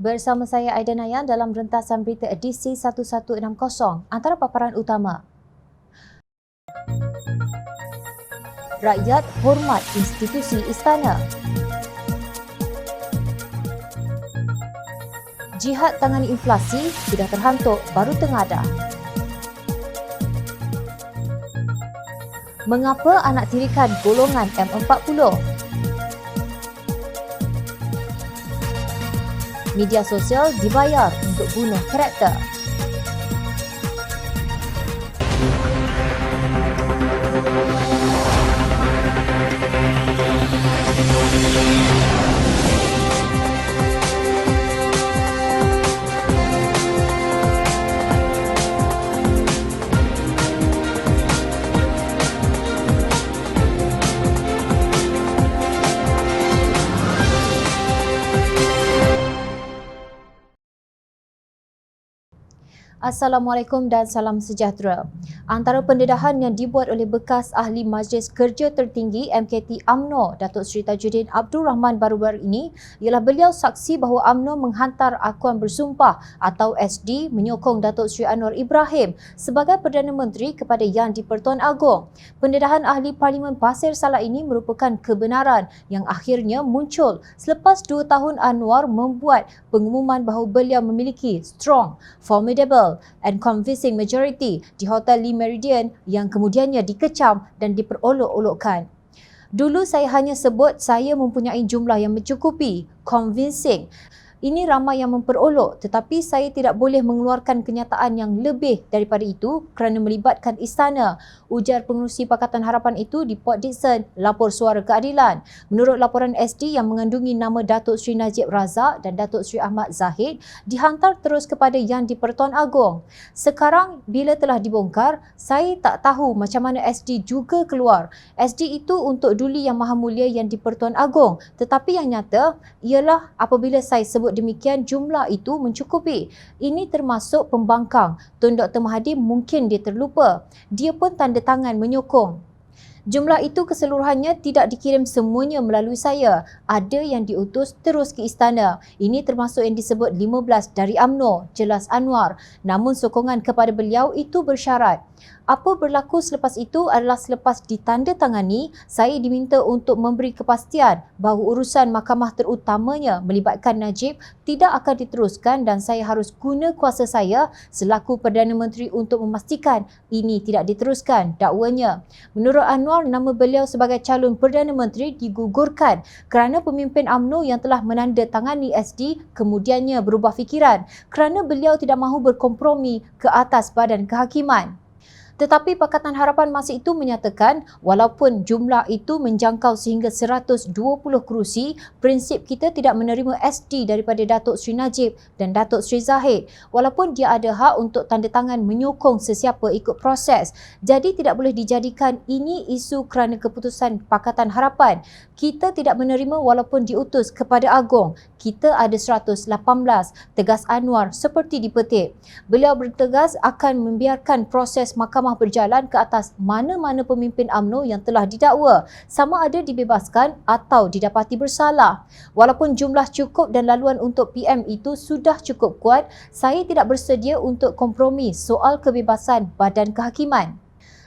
Bersama saya Aida Nayan dalam rentasan berita edisi 1160. Antara paparan utama. Rakyat hormat institusi istana. Jihad tangani inflasi sudah terhantuk baru tengadah. Mengapa anak tirikan golongan M40? Media sosial dibayar untuk bunuh karakter. Assalamualaikum dan salam sejahtera. Antara pendedahan yang dibuat oleh bekas Ahli Majlis Kerja Tertinggi MKT UMNO, Datuk Seri Tajuddin Abdul Rahman baru-baru ini ialah beliau saksi bahawa UMNO menghantar akuan bersumpah atau SD menyokong Datuk Seri Anwar Ibrahim sebagai Perdana Menteri kepada Yang di-Pertuan Agong. Pendedahan Ahli Parlimen Pasir Salah ini merupakan kebenaran yang akhirnya muncul selepas 2 tahun Anwar membuat pengumuman bahawa beliau memiliki strong, formidable and convincing majority di Hotel Le Méridien yang kemudiannya dikecam dan diperolok-olokkan. Dulu saya hanya sebut saya mempunyai jumlah yang mencukupi, convincing. Ini ramai yang memperolok, tetapi saya tidak boleh mengeluarkan kenyataan yang lebih daripada itu kerana melibatkan istana, ujar pengerusi Pakatan Harapan itu di Port Dickson, lapor Suara Keadilan. Menurut laporan SD yang mengandungi nama Datuk Seri Najib Razak dan Datuk Seri Ahmad Zahid, dihantar terus kepada Yang di-Pertuan Agong. Sekarang bila telah dibongkar, saya tak tahu macam mana SD juga keluar. SD itu untuk Duli Yang Maha Mulia Yang di-Pertuan Agong, tetapi yang nyata ialah apabila saya sebut demikian jumlah itu mencukupi. Ini termasuk pembangkang. Tun Dr. Mahathir mungkin dia terlupa. Dia pun tanda tangan menyokong. Jumlah itu keseluruhannya tidak dikirim semuanya melalui saya. Ada yang diutus terus ke istana. Ini termasuk yang disebut 15 dari UMNO, jelas Anwar. Namun sokongan kepada beliau itu bersyarat. Apa berlaku selepas itu adalah selepas ditandatangani, saya diminta untuk memberi kepastian bahawa urusan mahkamah terutamanya melibatkan Najib tidak akan diteruskan dan saya harus guna kuasa saya selaku Perdana Menteri untuk memastikan ini tidak diteruskan, dakwanya. Menurut Anwar, nama beliau sebagai calon Perdana Menteri digugurkan kerana pemimpin UMNO yang telah menandatangani SD kemudiannya berubah fikiran kerana beliau tidak mahu berkompromi ke atas badan kehakiman. Tetapi Pakatan Harapan masa itu menyatakan walaupun jumlah itu menjangkau sehingga 120 kerusi, prinsip kita tidak menerima SD daripada Datuk Seri Najib dan Datuk Seri Zahid walaupun dia ada hak untuk tanda tangan menyokong sesiapa ikut proses. Jadi tidak boleh dijadikan ini isu kerana keputusan Pakatan Harapan. Kita tidak menerima walaupun diutus kepada Agong. Kita ada 118, tegas Anwar seperti dipetik. Beliau bertegas akan membiarkan proses mahkamah berjalan ke atas mana-mana pemimpin UMNO yang telah didakwa, sama ada dibebaskan atau didapati bersalah. Walaupun jumlah cukup dan laluan untuk PM itu sudah cukup kuat, saya tidak bersedia untuk kompromi soal kebebasan badan kehakiman.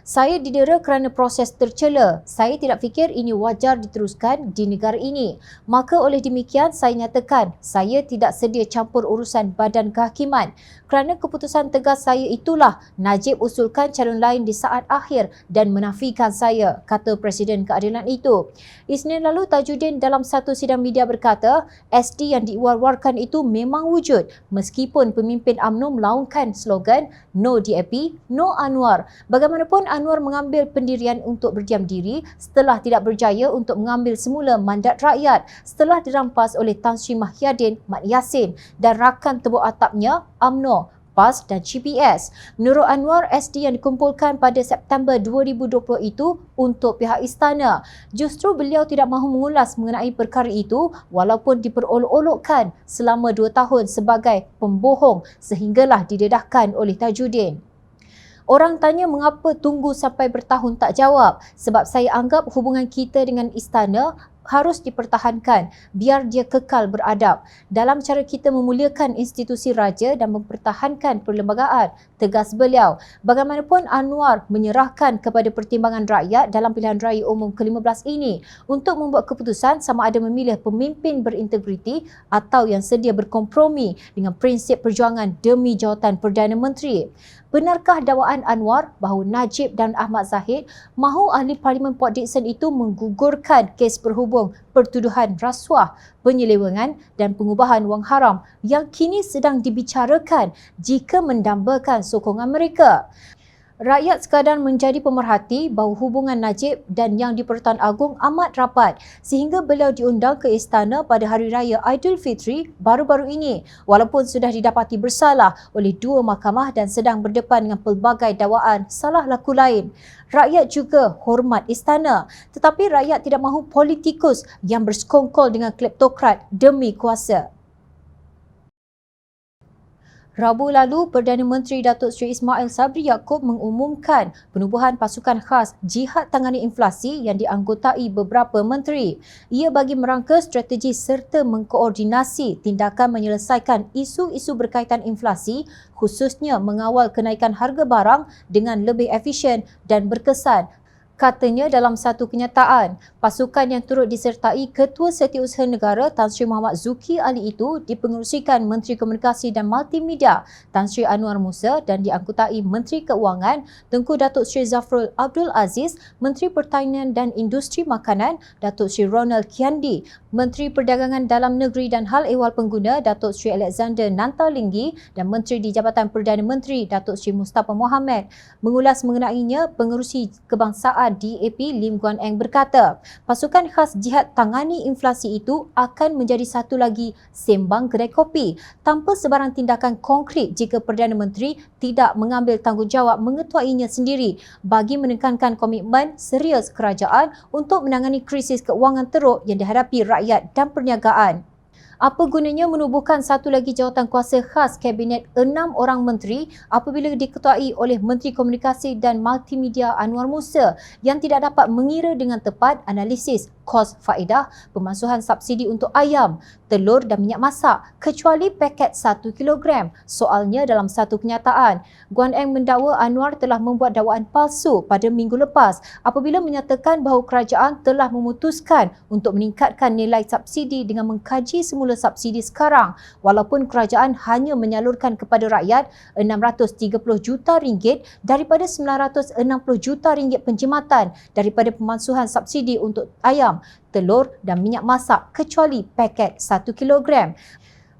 Saya didera kerana proses tercela. Saya tidak fikir ini wajar diteruskan di negara ini. Maka oleh demikian saya nyatakan saya tidak sedia campur urusan badan kehakiman. Kerana keputusan tegas saya itulah Najib usulkan calon lain di saat akhir dan menafikan saya, kata Presiden Keadilan itu. Isnin lalu Tajuddin dalam satu sidang media berkata SD yang diwar-warkan itu memang wujud meskipun pemimpin UMNO melaungkan slogan No DAP, No Anwar. Bagaimanapun Anwar mengambil pendirian untuk berdiam diri setelah tidak berjaya untuk mengambil semula mandat rakyat setelah dirampas oleh Tan Sri Mahyadin Mat Yassin dan rakan tebuk atapnya UMNO, PAS dan GPS. Menurut Anwar, SD yang dikumpulkan pada September 2020 itu untuk pihak istana. Justru beliau tidak mahu mengulas mengenai perkara itu walaupun diperolok-olokkan selama 2 tahun sebagai pembohong sehinggalah didedahkan oleh Tajuddin. Orang tanya mengapa tunggu sampai bertahun tak jawab. Sebab saya anggap hubungan kita dengan istana harus dipertahankan biar dia kekal beradab. Dalam cara kita memuliakan institusi raja dan mempertahankan perlembagaan, tegas beliau. Bagaimanapun Anwar menyerahkan kepada pertimbangan rakyat dalam pilihan raya umum ke-15 ini untuk membuat keputusan sama ada memilih pemimpin berintegriti atau yang sedia berkompromi dengan prinsip perjuangan demi jawatan Perdana Menteri. Benarkah dakwaan Anwar bahawa Najib dan Ahmad Zahid mahu ahli Parlimen Port Dickson itu menggugurkan kes berhubung pertuduhan rasuah, penyelewengan dan pengubahan wang haram yang kini sedang dibicarakan jika mendambakan sokongan mereka? Rakyat sekadar menjadi pemerhati bahawa hubungan Najib dan Yang di-Pertuan Agong amat rapat sehingga beliau diundang ke istana pada Hari Raya Aidilfitri baru-baru ini walaupun sudah didapati bersalah oleh dua mahkamah dan sedang berdepan dengan pelbagai dakwaan salah laku lain. Rakyat juga hormat istana, tetapi rakyat tidak mahu politikus yang bersekongkol dengan kleptokrat demi kuasa. Rabu lalu, Perdana Menteri Datuk Seri Ismail Sabri Yaakob mengumumkan penubuhan pasukan khas jihad tangani inflasi yang dianggotai beberapa menteri. Ia bagi merangka strategi serta mengkoordinasi tindakan menyelesaikan isu-isu berkaitan inflasi, khususnya mengawal kenaikan harga barang dengan lebih efisien dan berkesan. Katanya dalam satu kenyataan, pasukan yang turut disertai Ketua Setiausaha Negara Tan Sri Muhammad Zuki Ali itu dipengerusikan Menteri Komunikasi dan Multimedia Tan Sri Anwar Musa dan dianggotai Menteri Keuangan Tengku Datuk Sri Zafrul Abdul Aziz, Menteri Pertanian dan Industri Makanan Datuk Sri Ronald Kiandi, Menteri Perdagangan Dalam Negeri dan Hal Ehwal Pengguna Datuk Sri Alexander Nantalinggi dan Menteri di Jabatan Perdana Menteri Datuk Sri Mustafa Mohamed. Mengulas mengenainya, Pengerusi Kebangsaan DAP Lim Guan Eng berkata, pasukan khas jihad tangani inflasi itu akan menjadi satu lagi sembang kedai kopi tanpa sebarang tindakan konkret jika Perdana Menteri tidak mengambil tanggungjawab mengetuainya sendiri bagi menekankan komitmen serius kerajaan untuk menangani krisis keuangan teruk yang dihadapi rakyat dan perniagaan. Apa gunanya menubuhkan satu lagi jawatan kuasa khas Kabinet 6 orang menteri apabila diketuai oleh Menteri Komunikasi dan Multimedia Anwar Musa yang tidak dapat mengira dengan tepat analisis kos faedah pemansuhan subsidi untuk ayam, telur dan minyak masak kecuali paket 1 kilogram. Soalnya dalam satu kenyataan, Guan Eng mendakwa Anwar telah membuat dakwaan palsu pada minggu lepas apabila menyatakan bahawa kerajaan telah memutuskan untuk meningkatkan nilai subsidi dengan mengkaji semula subsidi sekarang walaupun kerajaan hanya menyalurkan kepada rakyat 630 juta ringgit daripada 960 juta ringgit penjimatan daripada pemansuhan subsidi untuk ayam, telur dan minyak masak kecuali paket 1 kilogram.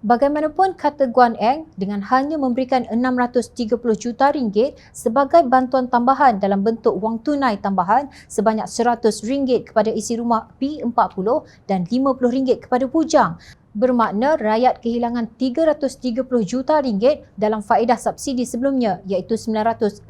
Bagaimanapun, kata Guan Eng, dengan hanya memberikan 630 juta ringgit sebagai bantuan tambahan dalam bentuk wang tunai tambahan sebanyak RM100 kepada isi rumah P40 dan RM50 kepada bujang, bermakna rakyat kehilangan 330 juta ringgit dalam faedah subsidi sebelumnya iaitu 960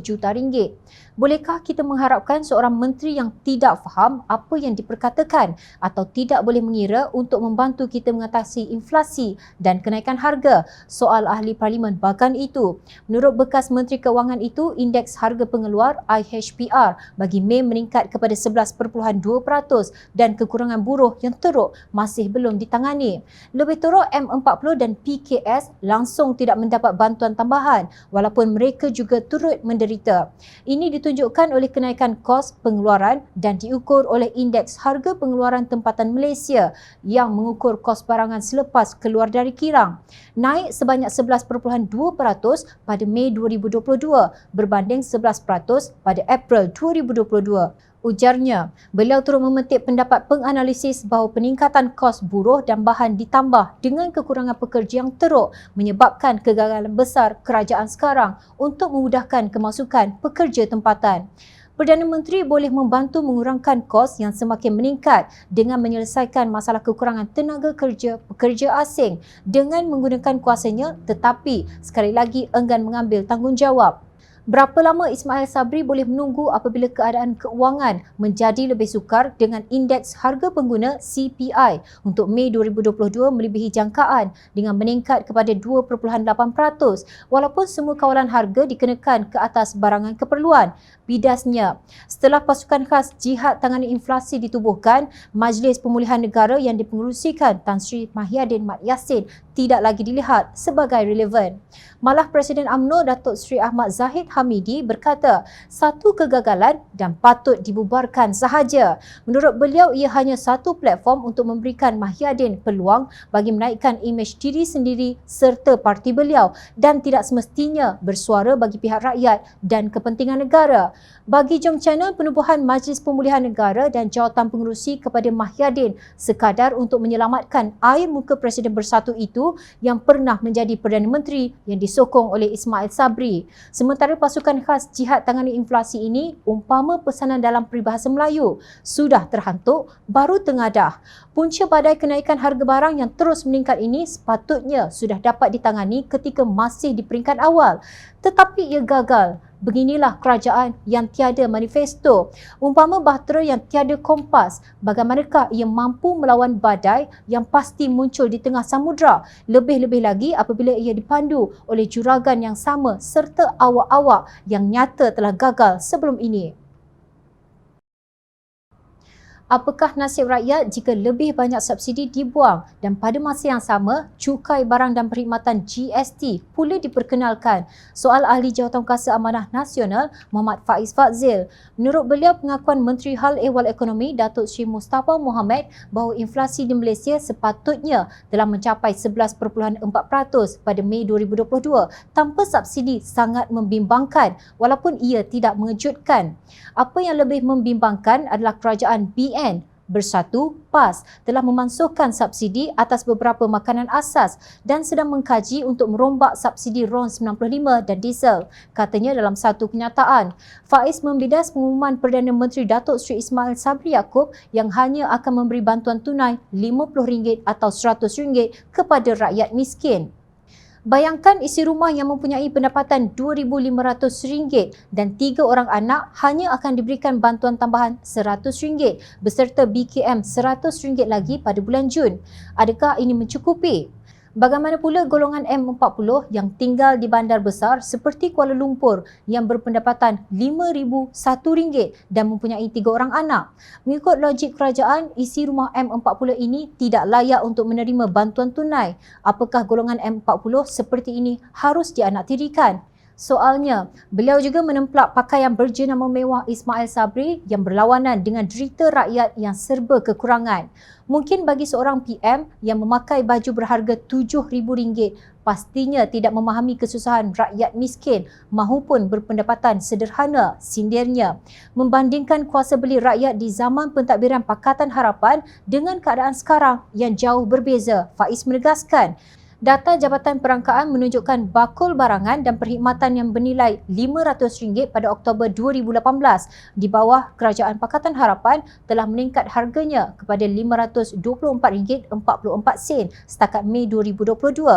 juta ringgit. Bolehkah kita mengharapkan seorang menteri yang tidak faham apa yang diperkatakan atau tidak boleh mengira untuk membantu kita mengatasi inflasi dan kenaikan harga? Soal ahli parlimen bahkan itu. Menurut bekas Menteri Keuangan itu, indeks harga pengeluar IHPR bagi Mei meningkat kepada 11.2% dan kekurangan buruh yang teruk masih belum ditangani. Lebih teruk, M40 dan PKS langsung tidak mendapat bantuan tambahan walaupun mereka juga turut menderita. Ini ditunjukkan oleh kenaikan kos pengeluaran dan diukur oleh indeks harga pengeluaran tempatan Malaysia yang mengukur kos barangan selepas keluar dari kirang. Naik sebanyak 11.2% pada Mei 2022 berbanding 11% pada April 2022. Ujarnya, beliau turut memetik pendapat penganalisis bahawa peningkatan kos buruh dan bahan ditambah dengan kekurangan pekerja yang teruk menyebabkan kegagalan besar kerajaan sekarang untuk memudahkan kemasukan pekerja tempatan. Perdana Menteri boleh membantu mengurangkan kos yang semakin meningkat dengan menyelesaikan masalah kekurangan tenaga kerja pekerja asing dengan menggunakan kuasanya tetapi sekali lagi enggan mengambil tanggungjawab. Berapa lama Ismail Sabri boleh menunggu apabila keadaan keuangan menjadi lebih sukar dengan indeks harga pengguna CPI untuk Mei 2022 melebihi jangkaan dengan meningkat kepada 2.8% walaupun semua kawalan harga dikenakan ke atas barangan keperluan. Bidasnya, setelah pasukan khas Jihad Tangani Inflasi ditubuhkan, Majlis Pemulihan Negara yang dipengerusikan Tan Sri Mahyadin Mat Yassin tidak lagi dilihat sebagai relevan. Malah Presiden UMNO Datuk Seri Ahmad Zahid Hamidi berkata satu kegagalan dan patut dibubarkan sahaja. Menurut beliau, ia hanya satu platform untuk memberikan Mahyadin peluang bagi menaikkan imej diri sendiri serta parti beliau dan tidak semestinya bersuara bagi pihak rakyat dan kepentingan negara. Bagi Jom Channel, penubuhan Majlis Pemulihan Negara dan jawatan pengerusi kepada Mahyadin sekadar untuk menyelamatkan air muka Presiden Bersatu itu yang pernah menjadi Perdana Menteri yang disokong oleh Ismail Sabri. Sementara pasukan khas Jihad Tangani Inflasi ini, umpama pesanan dalam peribahasa Melayu, sudah terhantuk, baru tengadah. Punca badai kenaikan harga barang yang terus meningkat ini sepatutnya sudah dapat ditangani ketika masih di peringkat awal. Tetapi ia gagal. Beginilah kerajaan yang tiada manifesto. Umpama bahtera yang tiada kompas, bagaimanakah ia mampu melawan badai yang pasti muncul di tengah samudera? Lebih-lebih lagi apabila ia dipandu oleh juragan yang sama serta awak-awak yang nyata telah gagal sebelum ini. Apakah nasib rakyat jika lebih banyak subsidi dibuang dan pada masa yang sama cukai barang dan perkhidmatan GST pula diperkenalkan? Soal ahli Jawatankuasa Amanah Nasional Muhammad Faiz Fadzil. Menurut beliau, pengakuan Menteri Hal Ehwal Ekonomi Datuk Seri Mustafa Mohamed bahawa inflasi di Malaysia sepatutnya telah mencapai 11.4% pada Mei 2022 tanpa subsidi sangat membimbangkan walaupun ia tidak mengejutkan. Apa yang lebih membimbangkan adalah kerajaan BN Bersatu PAS telah memansuhkan subsidi atas beberapa makanan asas dan sedang mengkaji untuk merombak subsidi RON 95 dan diesel, katanya dalam satu kenyataan. Faiz membidas pengumuman Perdana Menteri Datuk Seri Ismail Sabri Yaakob yang hanya akan memberi bantuan tunai RM50 atau RM100 kepada rakyat miskin. Bayangkan isi rumah yang mempunyai pendapatan RM2,500 dan 3 orang anak hanya akan diberikan bantuan tambahan RM100 beserta BKM RM100 lagi pada bulan Jun. Adakah ini mencukupi? Bagaimana pula golongan M40 yang tinggal di bandar besar seperti Kuala Lumpur yang berpendapatan RM5,001 dan mempunyai 3 orang anak? Mengikut logik kerajaan, isi rumah M40 ini tidak layak untuk menerima bantuan tunai. Apakah golongan M40 seperti ini harus dianaktirikan? Soalnya, beliau juga menemplak pakaian berjenama mewah Ismail Sabri yang berlawanan dengan derita rakyat yang serba kekurangan. Mungkin bagi seorang PM yang memakai baju berharga RM7,000 pastinya tidak memahami kesusahan rakyat miskin mahupun berpendapatan sederhana, sindirnya. Membandingkan kuasa beli rakyat di zaman pentadbiran Pakatan Harapan dengan keadaan sekarang yang jauh berbeza, Faiz menegaskan. Data Jabatan Perangkaan menunjukkan bakul barangan dan perkhidmatan yang bernilai RM500 pada Oktober 2018 di bawah Kerajaan Pakatan Harapan telah meningkat harganya kepada RM524.44 setakat Mei 2022.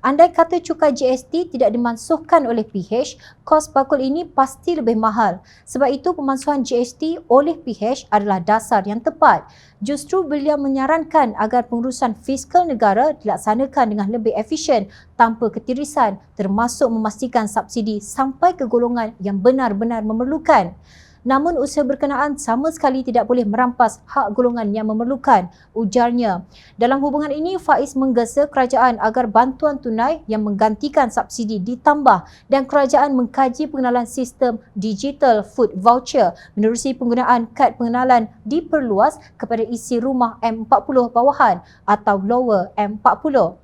Andai kata cukai GST tidak dimansuhkan oleh PH, kos bakul ini pasti lebih mahal. Sebab itu pemansuhan GST oleh PH adalah dasar yang tepat. Justru beliau menyarankan agar pengurusan fiskal negara dilaksanakan dengan lebih efisien tanpa ketirisan, termasuk memastikan subsidi sampai ke golongan yang benar-benar memerlukan. Namun usaha berkenaan sama sekali tidak boleh merampas hak golongan yang memerlukan, ujarnya. Dalam hubungan ini, Faiz menggesa kerajaan agar bantuan tunai yang menggantikan subsidi ditambah dan kerajaan mengkaji pengenalan sistem digital food voucher menerusi penggunaan kad pengenalan diperluas kepada isi rumah M40 bawahan atau lower M40.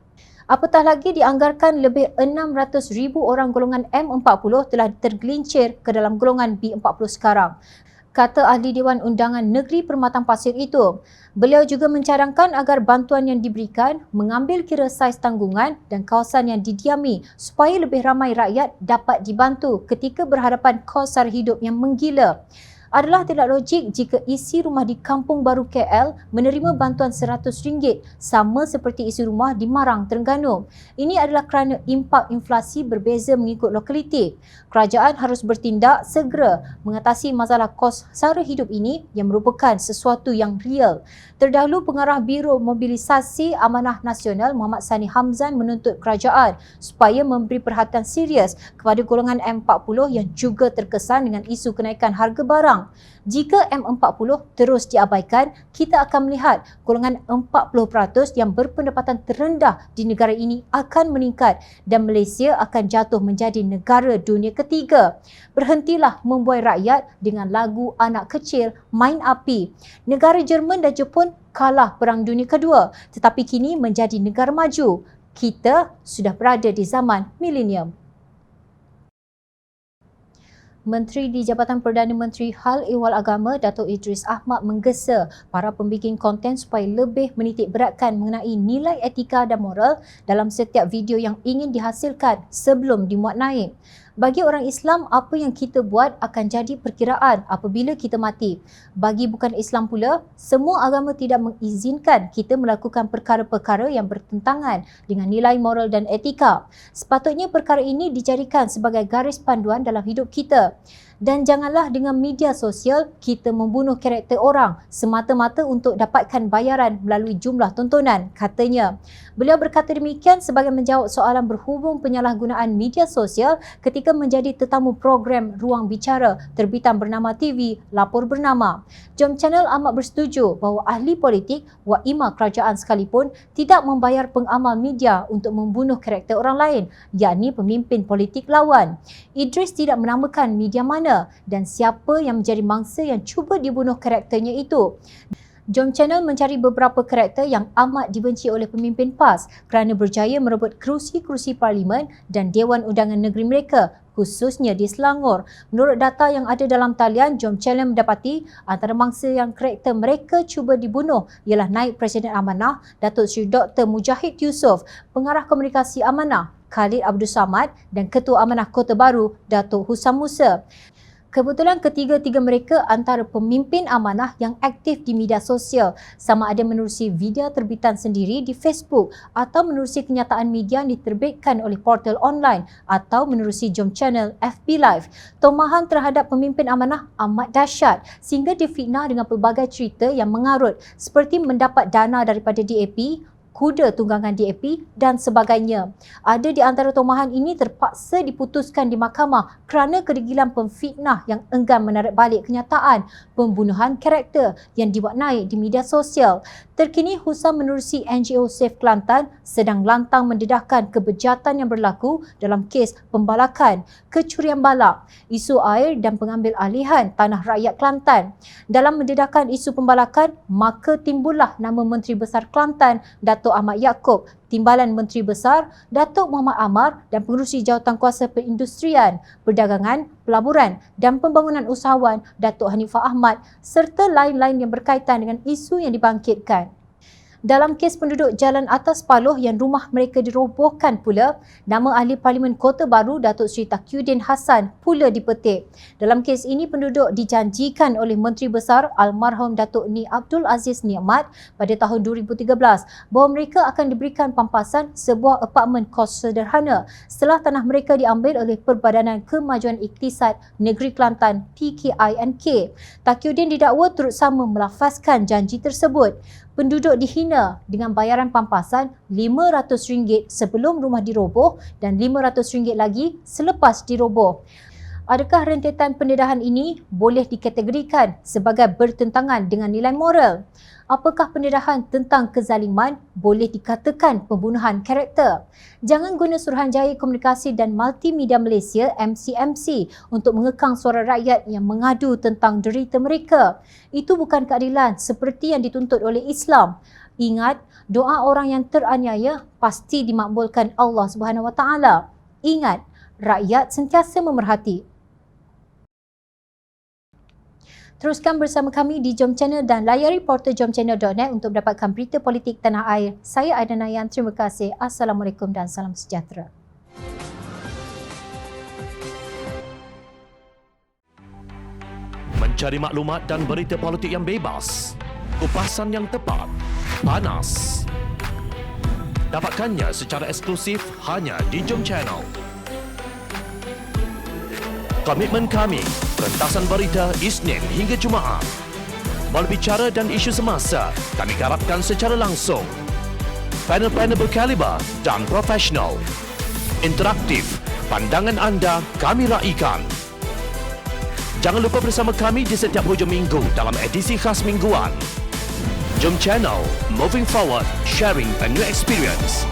Apatah lagi dianggarkan lebih 600,000 orang golongan M40 telah tergelincir ke dalam golongan B40 sekarang, kata Ahli Dewan Undangan Negeri Permatang Pasir itu. Beliau juga mencadangkan agar bantuan yang diberikan mengambil kira saiz tanggungan dan kawasan yang didiami supaya lebih ramai rakyat dapat dibantu ketika berhadapan kos sara hidup yang menggila. Adalah tidak logik jika isi rumah di Kampung Baru KL menerima bantuan RM100 sama seperti isi rumah di Marang, Terengganu. Ini adalah kerana impak inflasi berbeza mengikut lokaliti. Kerajaan harus bertindak segera mengatasi masalah kos sara hidup ini yang merupakan sesuatu yang real. Terdahulu, Pengarah Biro Mobilisasi Amanah Nasional Muhammad Sani Hamzan menuntut kerajaan supaya memberi perhatian serius kepada golongan M40 yang juga terkesan dengan isu kenaikan harga barang. Jika M40 terus diabaikan, kita akan melihat golongan 40% yang berpendapatan terendah di negara ini akan meningkat dan Malaysia akan jatuh menjadi negara dunia ketiga. Berhentilah membuai rakyat dengan lagu anak kecil main api. Negara Jerman dan Jepun kalah Perang Dunia Kedua tetapi kini menjadi negara maju. Kita sudah berada di zaman milenium. Menteri di Jabatan Perdana Menteri Hal Ehwal Agama Datuk Idris Ahmad menggesa para pembikin konten supaya lebih menitik beratkan mengenai nilai etika dan moral dalam setiap video yang ingin dihasilkan sebelum dimuat naik. Bagi orang Islam, apa yang kita buat akan jadi perkiraan apabila kita mati. Bagi bukan Islam pula, semua agama tidak mengizinkan kita melakukan perkara-perkara yang bertentangan dengan nilai moral dan etika. Sepatutnya perkara ini dijadikan sebagai garis panduan dalam hidup kita. Dan janganlah dengan media sosial kita membunuh karakter orang semata-mata untuk dapatkan bayaran melalui jumlah tontonan, katanya. Beliau berkata demikian sebagai menjawab soalan berhubung penyalahgunaan media sosial ketika menjadi tetamu program Ruang Bicara terbitan bernama TV Lapor Bernama. Jom Channel amat bersetuju bahawa ahli politik wa imam kerajaan sekalipun tidak membayar pengamal media untuk membunuh karakter orang lain, yakni pemimpin politik lawan. Idris tidak menamakan media mana dan siapa yang menjadi mangsa yang cuba dibunuh karakternya itu. Jom Channel mencari beberapa karakter yang amat dibenci oleh pemimpin PAS kerana berjaya merebut kerusi-kerusi parlimen dan Dewan Undangan Negeri mereka, khususnya di Selangor. Menurut data yang ada dalam talian, Jom Channel mendapati antara mangsa yang karakter mereka cuba dibunuh ialah Naib Presiden Amanah Datuk Seri Dr. Mujahid Yusof, Pengarah Komunikasi Amanah Khalid Abdul Samad dan Ketua Amanah Kota Baru Datuk Husam Musa. Kebetulan ketiga-tiga mereka antara pemimpin amanah yang aktif di media sosial, sama ada menerusi video terbitan sendiri di Facebook atau menerusi kenyataan media yang diterbitkan oleh portal online atau menerusi Jom Channel FB Live. Tomahan terhadap pemimpin amanah amat dahsyat sehingga difitnah dengan pelbagai cerita yang mengarut seperti mendapat dana daripada DAP, kuda tunggangan DAP dan sebagainya. Ada di antara tomahan ini terpaksa diputuskan di mahkamah kerana kedegilan pemfitnah yang enggan menarik balik kenyataan pembunuhan karakter yang dibuat naik di media sosial. Terkini, Husam menerusi NGO Save Kelantan sedang lantang mendedahkan kebejatan yang berlaku dalam kes pembalakan, kecurian balak, isu air dan pengambil alihan tanah rakyat Kelantan. Dalam mendedahkan isu pembalakan, maka timbullah nama Menteri Besar Kelantan, Datuk Ahmad Yaakob, Timbalan Menteri Besar, Datuk Muhammad Amar dan Pengerusi Jawatankuasa Perindustrian, Perdagangan, Pelaburan dan Pembangunan Usahawan, Datuk Hanifah Ahmad serta lain-lain yang berkaitan dengan isu yang dibangkitkan. Dalam kes penduduk Jalan Atas Paloh yang rumah mereka dirobohkan pula, nama Ahli Parlimen Kota Baru Datuk Seri Taqiyuddin Hassan pula dipetik. Dalam kes ini, penduduk dijanjikan oleh Menteri Besar almarhum Datuk Ni Abdul Aziz Nikmat pada tahun 2013 bahawa mereka akan diberikan pampasan sebuah apartmen kos sederhana setelah tanah mereka diambil oleh Perbadanan Kemajuan Iktisad Negeri Kelantan PKINK. Taqiyuddin didakwa turut sama melafazkan janji tersebut. Penduduk dihina dengan bayaran pampasan RM500 sebelum rumah diroboh dan RM500 lagi selepas diroboh. Adakah rentetan pendedahan ini boleh dikategorikan sebagai bertentangan dengan nilai moral? Apakah pendedahan tentang kezaliman boleh dikatakan pembunuhan karakter? Jangan guna Suruhanjaya Komunikasi dan Multimedia Malaysia MCMC untuk mengekang suara rakyat yang mengadu tentang derita mereka. Itu bukan keadilan seperti yang dituntut oleh Islam. Ingat, doa orang yang teraniaya pasti dimakbulkan Allah Subhanahu Wa Taala. Ingat, rakyat sentiasa memerhati. Teruskan bersama kami di Jom Channel dan layari portal jomchannel.net untuk mendapatkan berita politik tanah air. Saya Aida Nayan, terima kasih. Assalamualaikum dan salam sejahtera. Cari maklumat dan berita politik yang bebas. Kupasan yang tepat. Panas. Dapatkannya secara eksklusif hanya di Jom Channel. Komitmen kami, rentasan berita Isnin hingga Jumaat. Berbicara dan isu semasa, kami garapkan secara langsung. Panel-panel berkaliber dan profesional. Interaktif, pandangan anda kami raikan. Jangan lupa bersama kami di setiap hujung minggu dalam edisi khas mingguan. Jom Channel, moving forward, sharing a new experience.